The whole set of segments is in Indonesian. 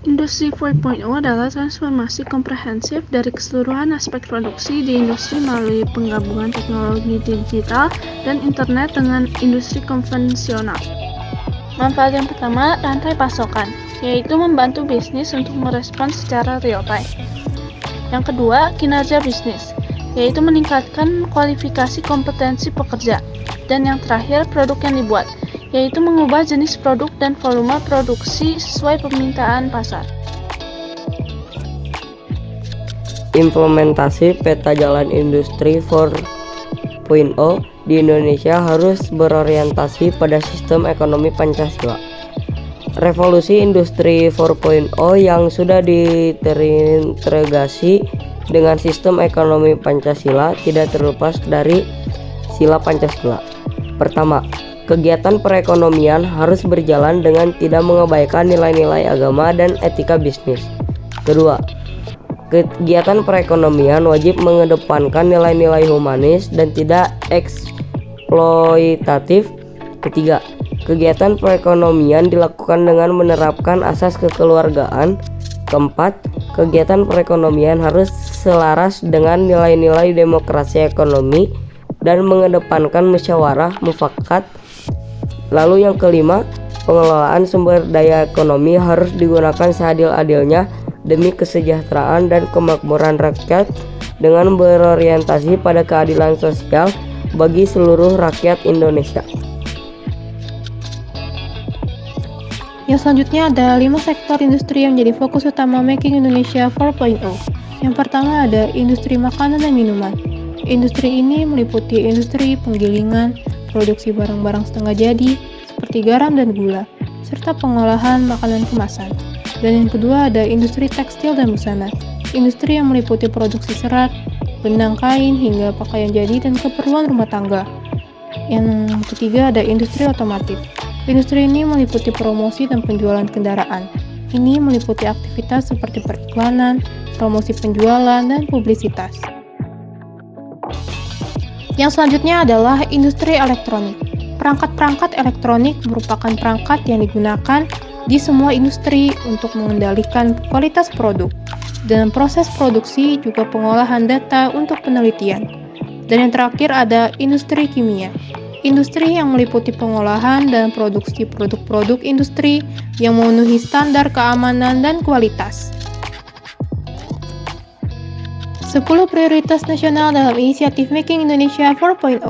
Industri 4.0 adalah transformasi komprehensif dari keseluruhan aspek produksi di industri melalui penggabungan teknologi digital dan internet dengan industri konvensional. Manfaat yang pertama, rantai pasokan, yaitu membantu bisnis untuk merespons secara real-time. Yang kedua, kinerja bisnis, yaitu meningkatkan kualifikasi kompetensi pekerja. Dan yang terakhir, produk yang dibuat, yaitu mengubah jenis produk dan volume produksi sesuai permintaan pasar. Implementasi peta jalan industri 4.0 di Indonesia harus berorientasi pada sistem ekonomi Pancasila. Revolusi industri 4.0 yang sudah terintegrasi dengan sistem ekonomi Pancasila tidak terlepas dari sila Pancasila. Pertama, kegiatan perekonomian harus berjalan dengan tidak mengabaikan nilai-nilai agama dan etika bisnis. Kedua, kegiatan perekonomian wajib mengedepankan nilai-nilai humanis dan tidak eksploitatif. Ketiga, kegiatan perekonomian dilakukan dengan menerapkan asas kekeluargaan. Keempat, kegiatan perekonomian harus selaras dengan nilai-nilai demokrasi ekonomi dan mengedepankan musyawarah mufakat. Lalu yang kelima, pengelolaan sumber daya ekonomi harus digunakan seadil-adilnya demi kesejahteraan dan kemakmuran rakyat dengan berorientasi pada keadilan sosial bagi seluruh rakyat Indonesia. Yang selanjutnya ada 5 sektor industri yang menjadi fokus utama Making Indonesia 4.0. Yang pertama ada industri makanan dan minuman. Industri ini meliputi industri penggilingan, produksi barang-barang setengah jadi, seperti garam dan gula, serta pengolahan makanan kemasan. Dan yang kedua ada industri tekstil dan busana. Industri yang meliputi produksi serat, benang kain, hingga pakaian jadi dan keperluan rumah tangga. Yang ketiga ada industri otomotif. Industri ini meliputi promosi dan penjualan kendaraan. Ini meliputi aktivitas seperti periklanan, promosi penjualan, dan publisitas. Yang selanjutnya adalah industri elektronik. Perangkat-perangkat elektronik merupakan perangkat yang digunakan di semua industri untuk mengendalikan kualitas produk. Dan proses produksi juga pengolahan data untuk penelitian. Dan yang terakhir ada industri kimia. Industri yang meliputi pengolahan dan produksi produk-produk industri yang memenuhi standar keamanan dan kualitas. 10 prioritas nasional dalam inisiatif Making Indonesia 4.0.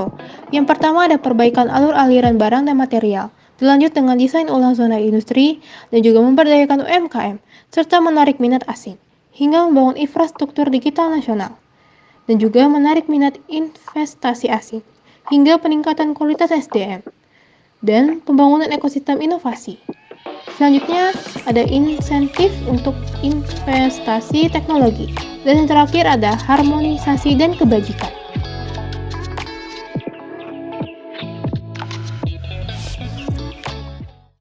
Yang pertama ada perbaikan alur aliran barang dan material, dilanjut dengan desain ulang zona industri, dan juga memberdayakan UMKM, serta menarik minat asing, hingga membangun infrastruktur digital nasional, dan juga menarik minat investasi asing, hingga peningkatan kualitas SDM, dan pembangunan ekosistem inovasi. Selanjutnya, ada insentif untuk investasi teknologi. Dan yang terakhir ada harmonisasi dan kebajikan.